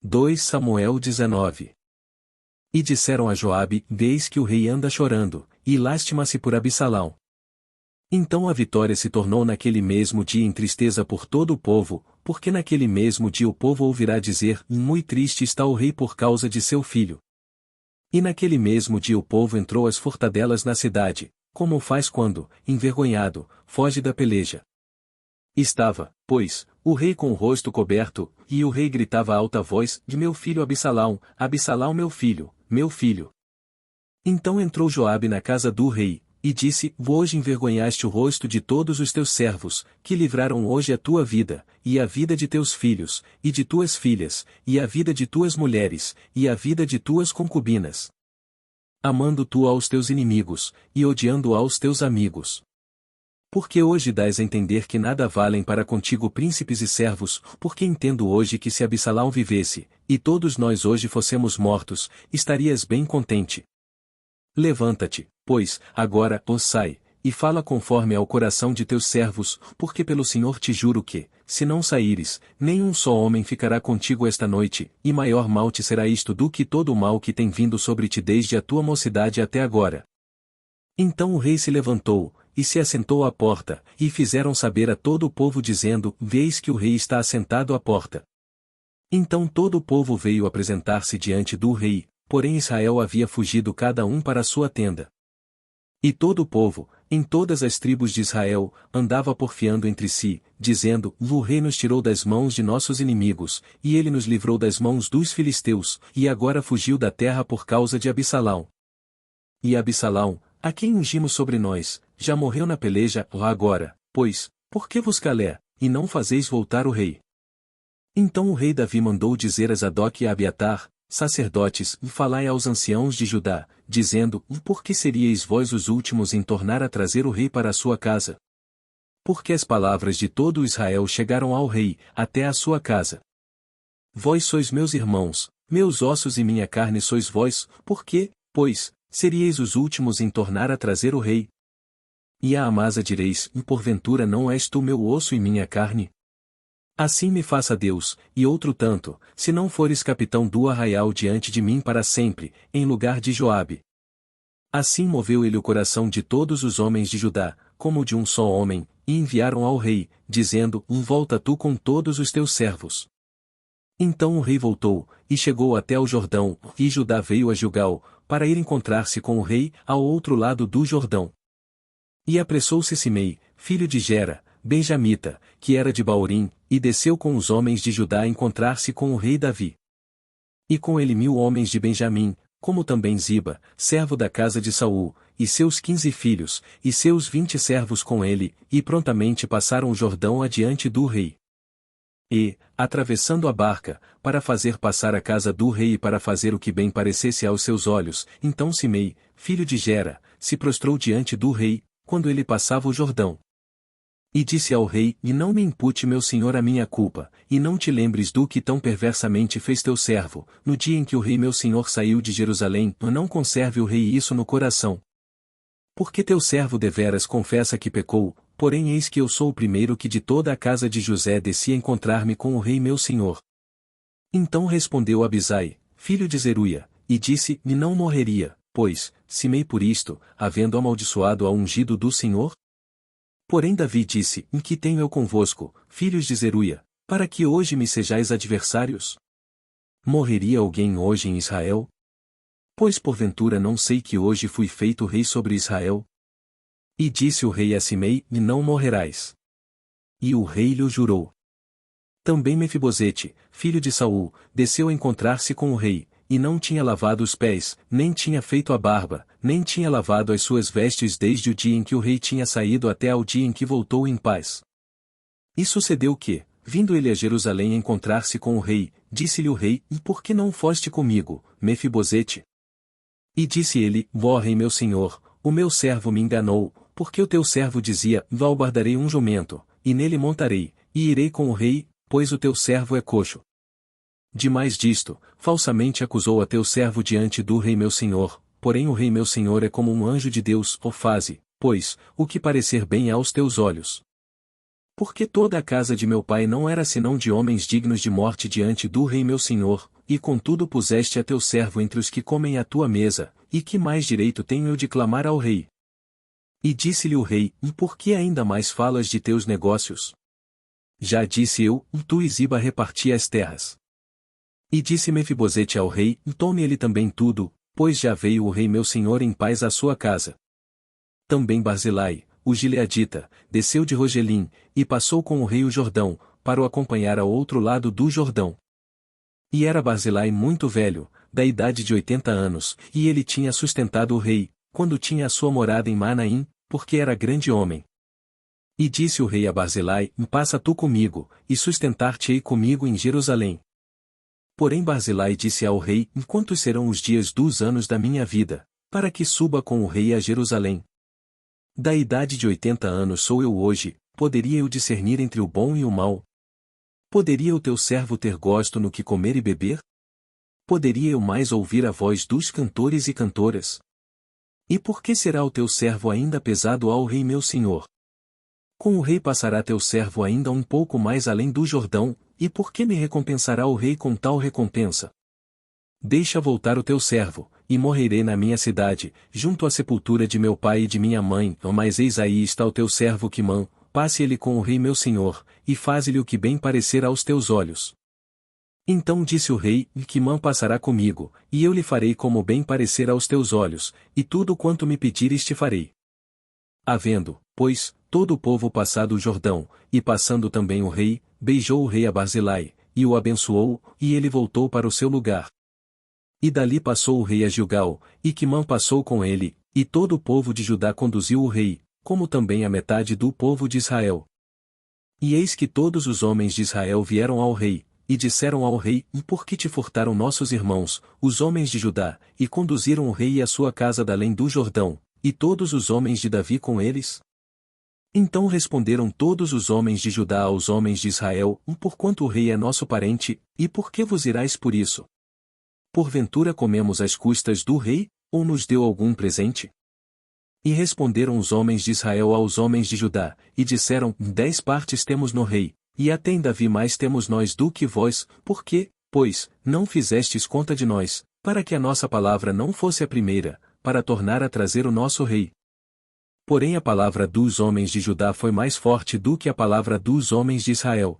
2 Samuel 19. E disseram a Joabe: Eis que o rei anda chorando, e lástima-se por Absalão. Então a vitória se tornou naquele mesmo dia em tristeza por todo o povo, porque naquele mesmo dia o povo ouvirá dizer: Muito triste está o rei por causa de seu filho. E naquele mesmo dia o povo entrou às fortadelas na cidade, como faz quando, envergonhado, foge da peleja. Estava, pois, o rei com o rosto coberto, e o rei gritava a alta voz: De meu filho Absalão, Absalão meu filho, meu filho. Então entrou Joabe na casa do rei, e disse: Hoje envergonhaste o rosto de todos os teus servos, que livraram hoje a tua vida, e a vida de teus filhos, e de tuas filhas, e a vida de tuas mulheres, e a vida de tuas concubinas. Amando tu aos teus inimigos, e odiando aos teus amigos. Porque hoje dás a entender que nada valem para contigo príncipes e servos, porque entendo hoje que se Absalão vivesse, e todos nós hoje fossemos mortos, estarias bem contente. Levanta-te, pois, agora, sai, e fala conforme ao coração de teus servos, porque pelo Senhor te juro que, se não saíres, nenhum só homem ficará contigo esta noite, e maior mal te será isto do que todo o mal que tem vindo sobre ti desde a tua mocidade até agora. Então o rei se levantou, e se assentou à porta, e fizeram saber a todo o povo dizendo: Veis que o rei está assentado à porta. Então todo o povo veio apresentar-se diante do rei, porém Israel havia fugido cada um para a sua tenda. E todo o povo, em todas as tribos de Israel, andava porfiando entre si, dizendo: O rei nos tirou das mãos de nossos inimigos, e ele nos livrou das mãos dos filisteus, e agora fugiu da terra por causa de Absalão. E Absalão, a quem ungimos sobre nós, já morreu na peleja, agora, pois, por que vos calé, e não fazeis voltar o rei? Então o rei Davi mandou dizer a Zadok e a Abiatar, sacerdotes: Falai aos anciãos de Judá, dizendo: Por que seríeis vós os últimos em tornar a trazer o rei para a sua casa? Porque as palavras de todo Israel chegaram ao rei, até a sua casa. Vós sois meus irmãos, meus ossos e minha carne sois vós, por que, pois, seríeis os últimos em tornar a trazer o rei? E a Amasa direis: Porventura não és tu meu osso e minha carne? Assim me faça Deus, e outro tanto, se não fores capitão do arraial diante de mim para sempre, em lugar de Joabe. Assim moveu ele o coração de todos os homens de Judá, como de um só homem, e enviaram ao rei, dizendo: Volta tu com todos os teus servos. Então o rei voltou, e chegou até o Jordão, e Judá veio a Gilgal, para ir encontrar-se com o rei, ao outro lado do Jordão. E apressou-se Simei, filho de Gera, benjamita, que era de Baurim, e desceu com os homens de Judá a encontrar-se com o rei Davi. E com ele 1000 homens de Benjamim, como também Ziba, servo da casa de Saul, e seus 15 filhos, e seus 20 servos com ele, e prontamente passaram o Jordão adiante do rei. E, atravessando a barca, para fazer passar a casa do rei e para fazer o que bem parecesse aos seus olhos, então Simei, filho de Gera, se prostrou diante do rei, quando ele passava o Jordão. E disse ao rei: E não me impute meu senhor a minha culpa, e não te lembres do que tão perversamente fez teu servo, no dia em que o rei meu senhor saiu de Jerusalém, não conserve o rei isso no coração. Porque teu servo deveras confessa que pecou, porém eis que eu sou o primeiro que de toda a casa de José desci a encontrar-me com o rei meu senhor. Então respondeu Abisai, filho de Zeruia, e disse: E não morreria, pois, Simei por isto, havendo amaldiçoado ao ungido do Senhor? Porém Davi disse: Em que tenho eu convosco, filhos de Zeruia, para que hoje me sejais adversários? Morreria alguém hoje em Israel? Pois porventura não sei que hoje fui feito rei sobre Israel? E disse o rei a Simei: E não morrerás. E o rei lhe jurou. Também Mefibosete, filho de Saul, desceu a encontrar-se com o rei, e não tinha lavado os pés, nem tinha feito a barba, nem tinha lavado as suas vestes desde o dia em que o rei tinha saído até ao dia em que voltou em paz. E sucedeu que, vindo ele a Jerusalém a encontrar-se com o rei, disse-lhe o rei: E por que não foste comigo, Mefibosete? E disse ele: Ó rei meu senhor, o meu servo me enganou, porque o teu servo dizia: Guardarei um jumento, e nele montarei, e irei com o rei, pois o teu servo é coxo. Demais disto, falsamente acusou a teu servo diante do rei meu senhor, porém o rei meu senhor é como um anjo de Deus, faze, pois, o que parecer bem aos teus olhos. Porque toda a casa de meu pai não era senão de homens dignos de morte diante do rei meu senhor, e contudo puseste a teu servo entre os que comem à tua mesa, e que mais direito tenho eu de clamar ao rei? E disse-lhe o rei, e por que ainda mais falas de teus negócios? Já disse eu, tu e Ziba reparti as terras. E disse Mefibosete ao rei, tome ele também tudo, pois já veio o rei meu senhor em paz à sua casa. Também Barzilai, o gileadita, desceu de Rogelim, e passou com o rei o Jordão, para o acompanhar ao outro lado do Jordão. E era Barzilai muito velho, da idade de 80 anos, e ele tinha sustentado o rei, quando tinha a sua morada em Manaim, porque era grande homem. E disse o rei a Barzilai, passa tu comigo, e sustentar-te-ei comigo em Jerusalém. Porém Barzilai disse ao rei, quantos serão os dias dos anos da minha vida, para que suba com o rei a Jerusalém? Da idade de 80 anos sou eu hoje, poderia eu discernir entre o bom e o mal? Poderia o teu servo ter gosto no que comer e beber? Poderia eu mais ouvir a voz dos cantores e cantoras? E por que será o teu servo ainda pesado ao rei meu senhor? Com o rei passará teu servo ainda um pouco mais além do Jordão, e por que me recompensará o rei com tal recompensa? Deixa voltar o teu servo, e morrerei na minha cidade, junto à sepultura de meu pai e de minha mãe, mas eis aí está o teu servo Quimã, passe ele com o rei meu senhor, e faze-lhe o que bem parecer aos teus olhos. Então disse o rei, Quimã passará comigo, e eu lhe farei como bem parecer aos teus olhos, e tudo quanto me pedires te farei. Havendo, pois, todo o povo passado o Jordão, e passando também o rei, beijou o rei a Barzilai, e o abençoou, e ele voltou para o seu lugar. E dali passou o rei a Gilgal, e Quimã passou com ele, e todo o povo de Judá conduziu o rei, como também a metade do povo de Israel. E eis que todos os homens de Israel vieram ao rei, e disseram ao rei, por que te furtaram nossos irmãos, os homens de Judá, e conduziram o rei e a sua casa da além do Jordão, e todos os homens de Davi com eles? Então responderam todos os homens de Judá aos homens de Israel, porquanto o rei é nosso parente, e por que vos irais por isso? Porventura comemos às custas do rei, ou nos deu algum presente? E responderam os homens de Israel aos homens de Judá, e disseram, 10 partes temos no rei, e até em Davi mais temos nós do que vós, porque, pois, não fizestes conta de nós, para que a nossa palavra não fosse a primeira, para tornar a trazer o nosso rei. Porém a palavra dos homens de Judá foi mais forte do que a palavra dos homens de Israel.